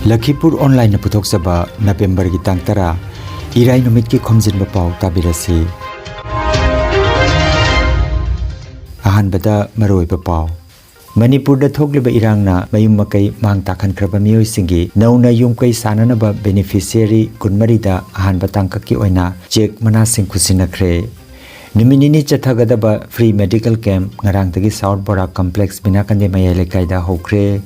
Lakhipur online na putok saba November ki tang tara irai numit ki Khomjinba Pao tabirasi. Ahan bada maroi Pao. Manipur da thogliba irang na mayum makai mang takhan kraba miyoi singi nauna yum kai sanana ba beneficiary kunmari da ahan batang ka ki oina check mana sing khusina khre. Niminini chathagada ba free medical camp ngarang tagi South Barak complex binakande mayale kaida hokre.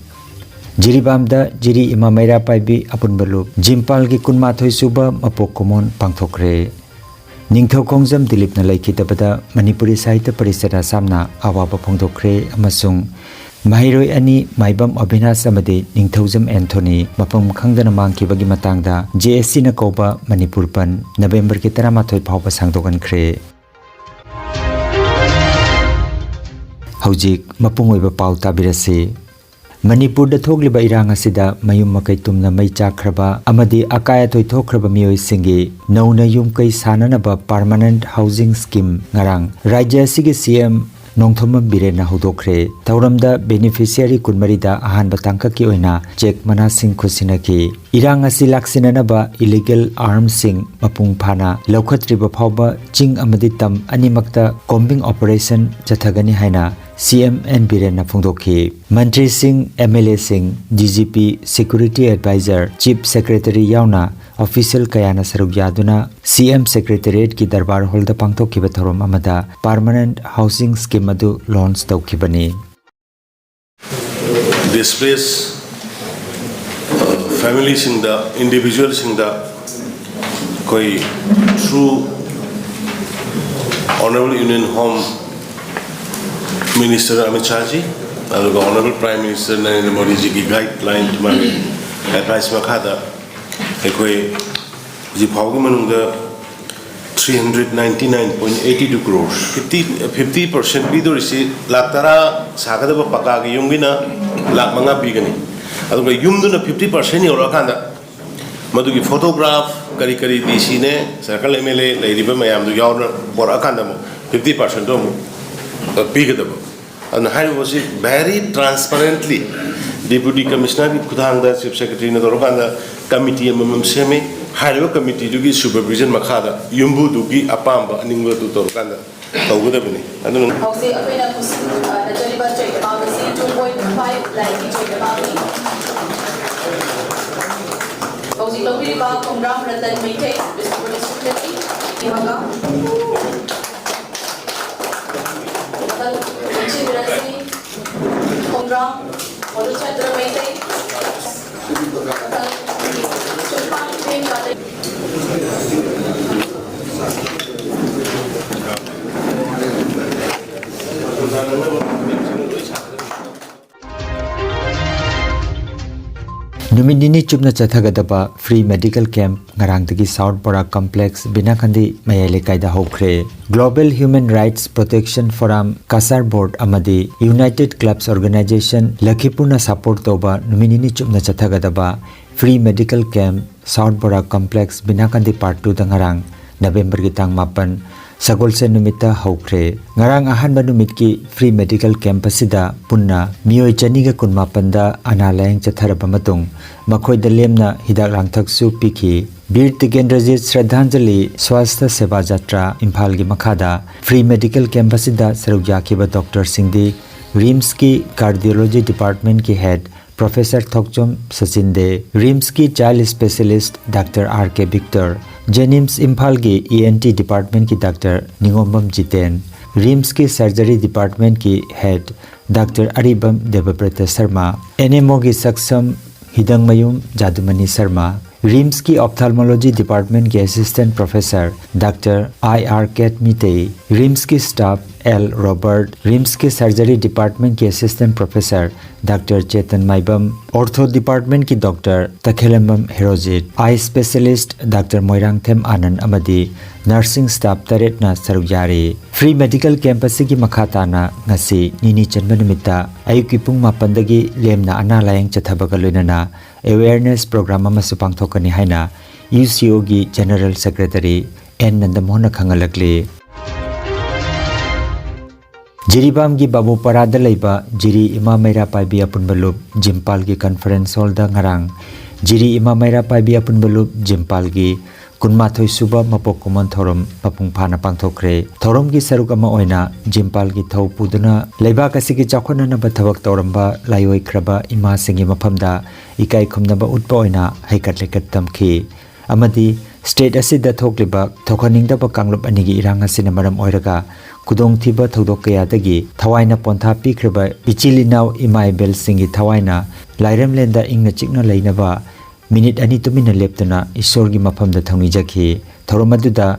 Jiribam da jiri ima maira paibi apun balu jimpal ki kunma thoi suba mapok komon pangthokre. Ningthau Khongjam Dilip na laikhitabada Manipuri Sahitya Parisada samna awaba phongdokre amasung Mahiroi ani maibam Abhinas amadi Ningthaujam Anthony mapam khangdana mangkibagi matangda JSC na koba Manipur pan November ki 13 phawba sangdogan khre. Haujik mapungoiba pau tabirase. Manipur da thogliba irang asida mayum makai tumna mai chakraba amadi akaya thoi thokraba miyoi singi nauna yum kai sananaba permanent housing scheme ngarang rajya asigi CM Nongthoma Birena hodokre tauramda beneficiary kunmarida ahan batangka ki oina check mana sing khusina ki irang asi laksinanaba illegal arms sing mapung phana lokhatriba phawba ching amadi tam animakta combing operation chathagani haina CMN Birena phongdokhi Mantri Singh MLA Singh DGP Security Advisor Chief Secretary yauna official kayana saruk yaduna CM Secretariat ki darbar hall da pangthokhiba thorom amada permanent housing scheme adu launch tawkhibani. Displaced families in the individuals in the koi through Honorable Union Home Minister Amit Shah ji and Honorable Prime Minister Narendra Modi ji ki guideline to my advice makhada ekoi ji phawgi manungda 399.82 crores 50% bidorisi laktara sagada ba paka gi yungina lak manga bigani adu ga yumduna 50% yora kanda madugi photograph kari kari DC ne circle MLA leiriba mayam du yauna bora kanda mo 50% do mo bigadabo and how was it very transparently Deputy Commissioner Kudhangda Chief Secretary na dorokanda committee amam semi high committee dugi supervision makhada yumbu dugi apamba ningwa du dorokanda tawgadabani adun hause apena najariba check policy 2.5 like check policy hause lobiri ba Khomram Ratan Meite District Secretary imaga Khomram Olu Chandra Meite Numinini chupna chathagadaba free medical camp ngarang dagi South Barak complex binakandi mayale kaida hokre Global Human Rights Protection Forum Kasar Board amadi United Clubs Organization Lakhipur na support toba numinini chupna chathagadaba free medical camp South Barak complex binakandi part 2 dangarang November ki tang 8 Sagol se numita hokre ngarang ahan ba numit ki free medical camp asida punna miyoi chaniga kunmapanda analayang chatharaba matung makhoi da lemna hidak rangthak su piki Bir Tigendrajit Shraddhanjali Swastha Seva Jatra Imphal gi makhada free medical camp asida saruk yakiba Dr. Singdi RIMS ki cardiology department ki head Professor Thokchom Sachinde RIMS ki child specialist Dr. R.K. Victor Jenims Imphal ki ENT department ki Dr. Ningombam Jiten RIMS ki surgery department ki head Dr. Aribam Debabrata Sharma NMO ki Saksam Hidangmayum Jadumani Sharma RIMS की ophthalmology department के assistant professor doctor I.R. Mitei, RIMS की staff L. Robert, RIMS के surgery department के assistant professor doctor Chetan Maibam, ortho department की doctor Takhellambam Herojit, eye specialist doctor Moirangthem Anand अमदी nursing staff तरेटना सरुयारी free medical camps की मखाताना ngasi nini chanba numita ayuki pung 8 dagi lemna ana layang chathabaga loinana awareness program ama supangthokani haina UCO gi general secretary N Nandamona khangalakli Jiribam gi babu parada leiba jiri ima mera paibi apun balup jimpal gi conference hall da ngarang Jiri Ima Maira Paibi Apunbalup Jimpalgi Kunmathoi Suba Mapok Kumon Thorom Mapung Phana Pangthokre Thorom gi saruk ama oina Jimpalgi thau puduna Leibak asigi chakhona na bathabak toramba layoi khraba ima singi maphamda ikai khumnaba utpa oina haikat lekat tamki amadi state asida thokliba thokhaningdaba kanglup anigi iranga sina maram oiraga kudong thiba thodok kaya dagi thawaina pontha pikreba ichilinau imai bel singi thawaina lairam lenda ingna chikna leinaba minute ani tumina leptana isorgi maphamda thangni jakhi thoromaduda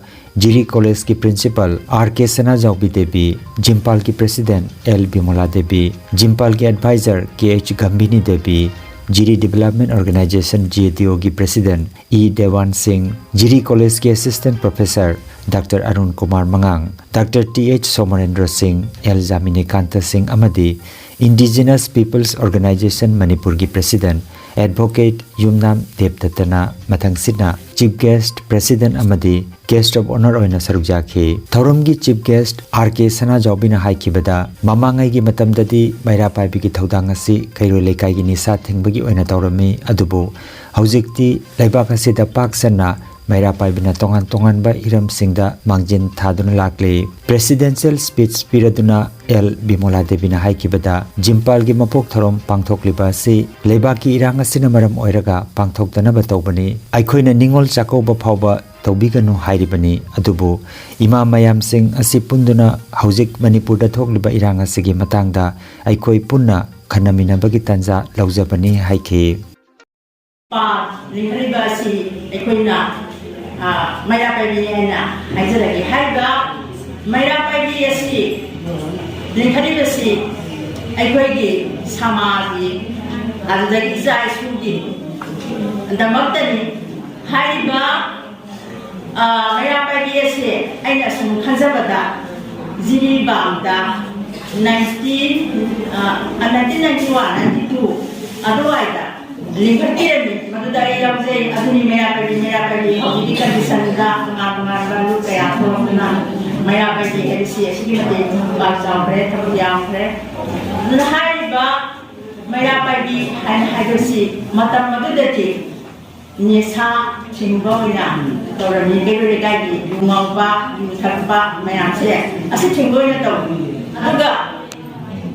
Jiri College ki principal R.K. Sana Jaubi Devi, Jimpal ki president L. Bimola Devi, Jimpal ki advisor K.H. Gambini Devi, Jiri Development Organization GDO ki president E. Dewan Singh, Jiri College ki assistant professor Dr. Arun Kumar Mangang, Dr. T.H. Somarendra Singh, L. Jamini Kanta Singh Amadi, Indigenous Peoples Organization Manipur ki president Advocate Yumnam Debtatana Mathangsina, Chief Guest President Amadi, Guest of Honor Oina Sarukjaki, Thoromgi Chief Guest R.K. Sana Jobina Haikibada, Mamangai gi Matamdadi, Maira Paibi ki Thaudangasi, Kairo Lekai gi Nisa Thingbagi Oina Taurami, Adubu, Hauzikti, Laibakasida Paksana, Maira Paibina Tongan ba Iram Singda Mangjin Thaduna Lakle, Presidential Speech Piraduna L. Bimola Devina Haikibada, Jimpal gi Mapok Thorom Pangthok Libasi, Lebaki Iranga Sinamaram Oiraga, Pangthok Danaba Tobani, Aikoina Ningol Chako Bapauba, Tobiganu Hairibani, Adubu, Ima Mayam Singh Asipunduna, Hauzik Manipur da Thokliba Iranga Sigi Matangda, Aikoi Punna, Kanamina Bagitanza, Lauzabani Haiki. Maira Paibi ena aizaragi haiba Maira Paibi asi linkharibasi aikhoi samagi adudagi jai sugi andamaktani haiba Maira Paibi asi aina sum khanjabada jiri bamda 1991 92 aduaida Linkharibani madudai yamse aduni Maira Paibi hodi condition da ngar lu kaya thorna Maira Paibi esi asigi mate ba jambre thamyamre nahaiba Maira Paibi haidasi matam madudati nisa chingboina torani gebere gai lumauba thakba mayamse asi chingboina to aduga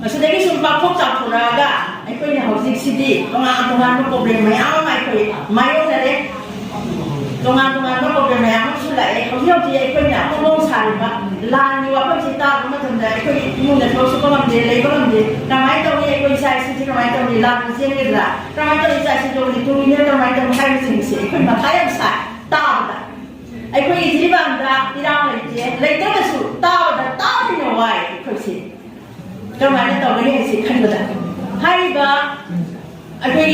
asudagi sumpa khok chapuraga aikoi hauzik sidi tongan problem mayam aikoi mayo dare tongan problem mayam sulai hauzik aikoi na mong sariba lan ni wa pachita ma tanda aikoi mung na so ko mam de lei ko mam de ramai to ni aikoi sai sidi ramai to ni lan sien ni la ramai to ni sai sidi ni tu ni ramai to hai sing se aikoi ma thayam sa ta da aikoi jiri banda irang lei to ka su ta ni no wai aikoi si Kamana to ni si khanbada haiba agoi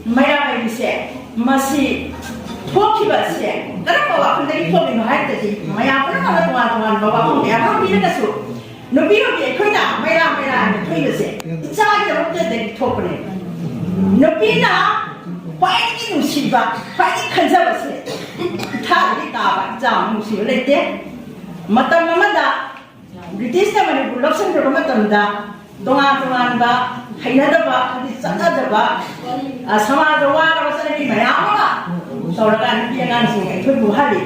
Maira Paibi se masi thokiba se karapa wa khundagi thobi no haitati maya pura na twa bawa ko ya ha bi na su no bi ro bi khoina Maira ni thoi se cha ga ro de thokre no bi na pai ni nu si ba pai ni khanja ba se tha ri ta ba cha mu si le de matam mamada British na Manipur lopsan ko matamda dongan ba hainadaba hadi sanadaba samaj wa wasani mayama saurakan piangan sing thoi bu hali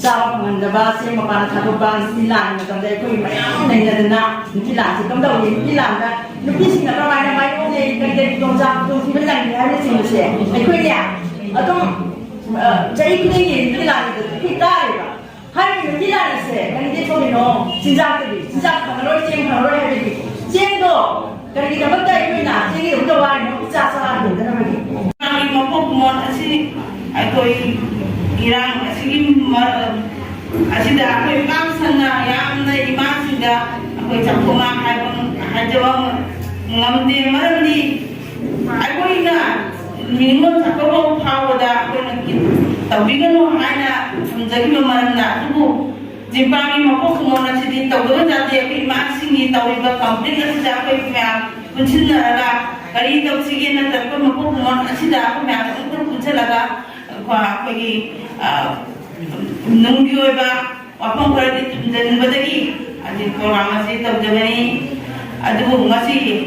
sawa pangandaba se mapana thadaba silan matamda koi mayam nainadana nilan si kamda wi nilan da nupi sing na ramai na mai ne kage dongja dong si belang ni hari sing se koi ya atom jai kini nilan ki dai ba hari ni nilan se kan di thoi no sinjak khamro cheng khamro hai Jengdo, kalau kita betul itu nak, jadi untuk orang itu cara itu, kenapa ni? Kami mampu kumon asih, aku irang asih asih dah aku sana yang na iman sudah aku cakap hajawang ngamdi marandi, aku ina minimum cakap power dah aku nak tapi kan mana menjadi maranda tu. Jimpang mampu kumon asih tahu jadi aku iman singi tahu iba komplit asih aku yang kuncin nara kali tahu sih na tapi mampu kumon asih aku yang aku kuncin laga aku pergi nunggu iba apa pergi dan badagi adik korang asih tahu jadi aduh masih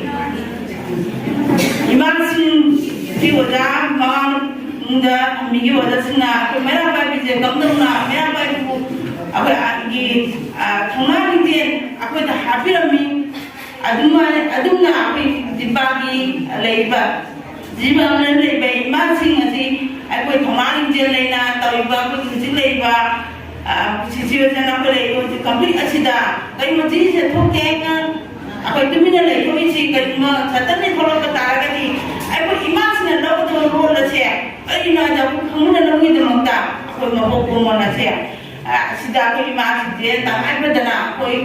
iman sing tiada mang दा मिगी वजह सिंह मेरा बाबी जे कम ना मेरा बाबी को अब आगे थोड़ा नीचे आपको तो हाफी रमी अदुमना आपकी दिबागी लेबा जीवन में लेबा इमान सिंह असी आपको थोड़ा नीचे लेना तो इबा को नीचे लेबा सिचुएशन आपको लेबा जो कंप्लीट अच्छी दा कई मजीद से थोड़े का आपको तुमने लेबा इसी कई मां सत्तर ने थोड़ा बता रहा कि आपको इमान सिंह लोग तो रोल अच्छे अरे ना जब हम लोग नहीं जमता आपको मबो को मना से सिदा को इमान सिंह तमाम बदना कोई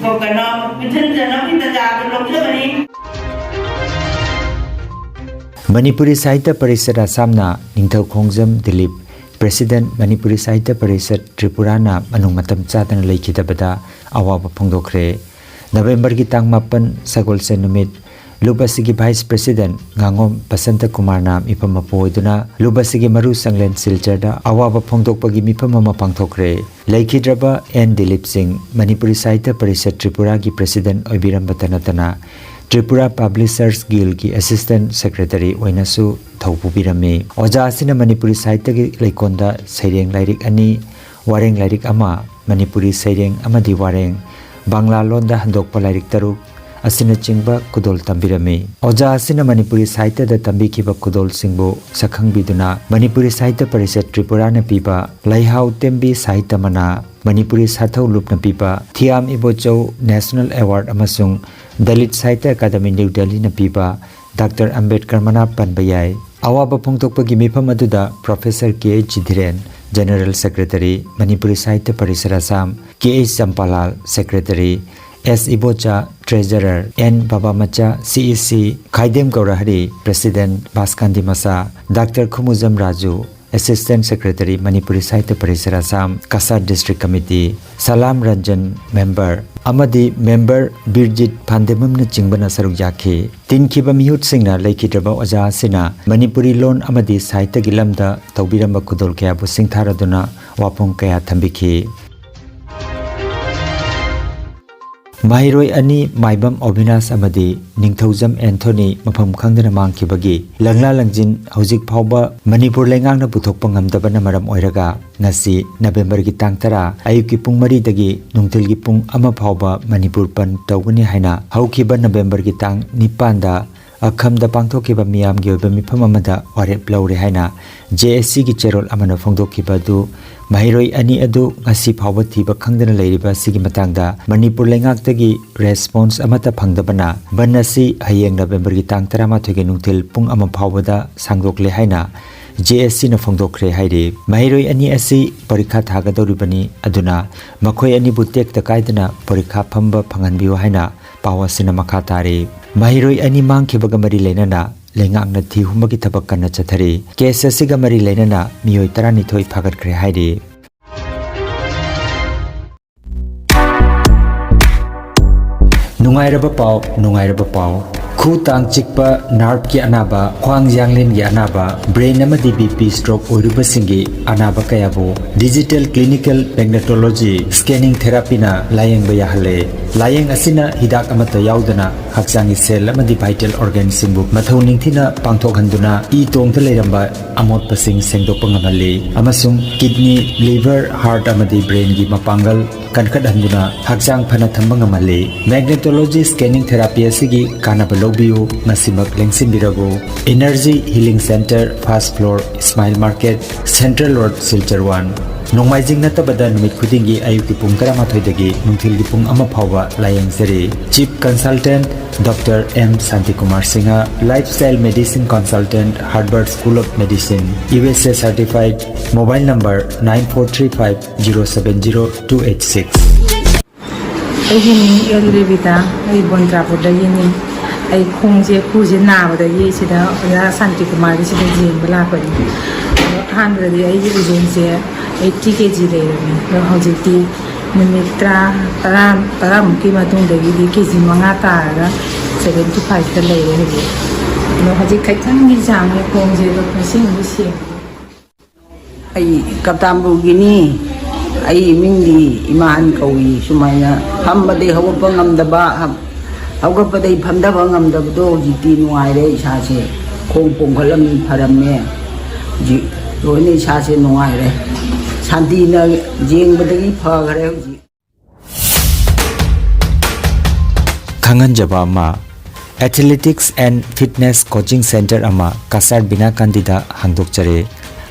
को करना पिछले जन्म की तजाब लोग जो बनी Manipuri Sahitya Parishad Assamna Ningthau Khongjam Dilip President Manipuri Sahitya Parishad Tripurana Manung Matam Chadana Laikhitabada Awaba Phongdokre November gi tang 8 Sagolse Numit Lubasigi Vice President Ngangom Basanta Kumar nam ipam apoiduna Lubasigi Maru Sanglen Silchada Awaba Phongdokpagi mipam ama pangthokre Laikhidraba N Dilip Singh Manipuri Sahitya Parishad Tripura gi President Oibiram Batanatana Tripura Publishers Guild ki Assistant Secretary Oinasu Thaupuvirami Oja asina Manipuri Sahitya gi Laikonda Saireng Lairik ani Wareng Lairik ama Manipuri Saireng amadi Wareng Bangla Londa Handokpa Lairik Taruk asina chingba kudol tambirami Oja asina Manipuri Sahitya da tambikhiba kudol singbo sakhangbiduna Manipuri Sahitya Parishad Tripura na piba Laihau Tembi Sahitya mana Manipuri Sathau Lupna piba Thiam Ibochau National Award amasung Dalit Sahitya Academy New Delhi na piba Dr. Ambedkar mana panbayai Awaba Phongtokpagi mifam aduda Professor K.H. Jidhiren General Secretary Manipuri Sahitya Parishad Assam K.H. Sampalal Secretary S. Ibocha Treasurer N. Babamacha CEC Khaidem Gaurahari President Baskandi Masa Dr. Khumuzam Raju Assistant Secretary Manipuri Sahitya Parishad Assam Kasar District Committee Salam Ranjan Member Amadi Member Birjit Pandemamna Chingbana Saruk Yakhi Tinkhiba Mihut Singna Laikhidraba Oja Sina Manipuri Lon Amadi Sahitya Gilamda Taubiramba Kudol Kaya Bu Singtharaduna Wapong Kaya Thambikhi Mahiroi ani Maibam Obinash amadi Ningthaujam Anthony mafam khangdana mangkhibagi langla langjin hojik phawba Manipur lengang puthokpa ngamdabana maram oiraga ngasi November gi tang 10 ayuki pung 3 dagi nungtil gi pung 1 phawba Manipur pan tawgani haina haukiba November gi tang 9 da Akhamda pangthokhiba miyam gi oiba mifam amada warep laure haina JSC gi cherol amana phongdokhiba du Mahiroi ani adu ngasi phawba thiba khangdana leiriba sigi matangda Manipur lengaktagi response amata phangdabana banasi hayeng November gi tang 13 gi nungtil pung 1 phawbada sangdokle haina JSC na phongdokre hairi Mahiroi ani asi parikha thagadoribani aduna makhoi ani butek takaidana parikha phamba phanganbiyo haina pawasina makha tari Mahiroi ani mangkhibaga mari lenana lengakna thi humagi thabak kana chathari case asiga mari lenana miyoi 12 phagatkhre hairi Nungairaba pau khu tang chikpa nerve ki anaba khwang janglin gi anaba brain amadi BP stroke oiruba singi anaba kayabu digital clinical magnetology scanning therapy na layeng ba yahale layeng asina hidak amata yaudana hakchangi cell amadi vital organ singbu mathau ningthina pangthok handuna e tongtha leiramba amot pasing sengdok pangamali amasung kidney liver heart amadi brain gi mapangal kankhat handuna hakchang phana thamba ngamali magnetology scanning therapy asigi kanaba lobiu nasimak lengsin birago energy healing center first floor smile market central road silchar 1 Nongmaijing na tabada numit khudingi ayuki pung 13 dagi nungthilgi pung 1 phawba layeng seri chief consultant Dr. M. Santikumar Singha lifestyle medicine consultant Harvard School of Medicine USA certified mobile number 9435070286 Ayini Elrivita ay bontrapo dayini ay khongje khuje nabadagi sida ya Santikumar sida jembala pari hanbadi ay ujense 80 kg leirami no hojiti nimitra tara mukki matungdagi di kg 5 taraga 75 ta leire hege no hojik khaithangi jangi khongje ro khasing bisi ay katambu gini ay mingdi iman kawi sumaya hambade hawpa ngamdaba hawgapade phamdaba ngamdabdo jiti nuaire isase khong pong khalam pharam me ji loi ni sa se nongai re santi na jeng badagi pha gare ji Khangan jaba ma Athletics and Fitness Coaching Center ama Kasar Bina Kandida hangdok chare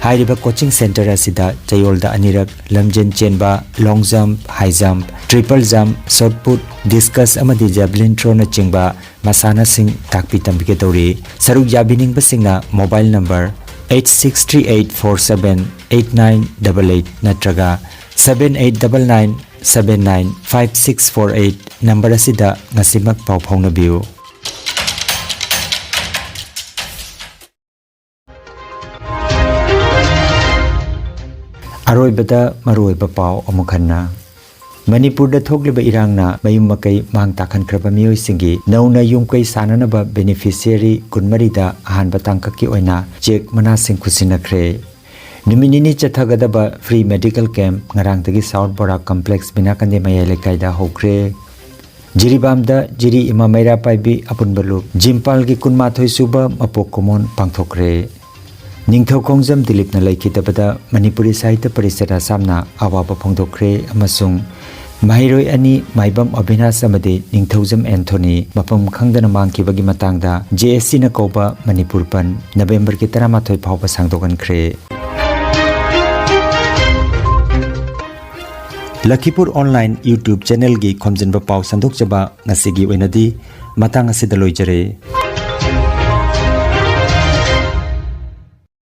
Hairiba coaching center asida Chayolda anirak lamjen chenba long jump high jump triple jump shot put discus amadi javelin throw na chingba masana sing takpi tambike tori saruk yabining basingna mobile number 8638478988 natraga 7899795648 number asida ngasimak pau phawna biu Aroibada maroiba pao amukhanna Manipur da thokliba irangna mayum makai mang takhan kraba miyoi singi nauna yumkai sananaba beneficiary kunmari da ahan batangka ki oina check mana sing khusinakre Niminini chathagadaba free medical camp ngarang tagi South Barak complex binakande mayale kaida hokre Jiribamda jiri ima maira paibi apunbaluk jimpal gi kunma thoi suba mapok komon pangthokre Ningthau Khomjam Dilip na laikhitabada Manipuri Sahitya Parisada samna awaba phongdokre amasung Mahiroi ani maibam Abhinas amade Ningthaujam Anthony mapam khangdana mangkibagi matangda JSC na koba Manipur pan November ki 13 phawba sangdogankhre Lakhipur online YouTube channel gi Khomjinba Pao sandok jaba ngasigi oinadi matang asida loijare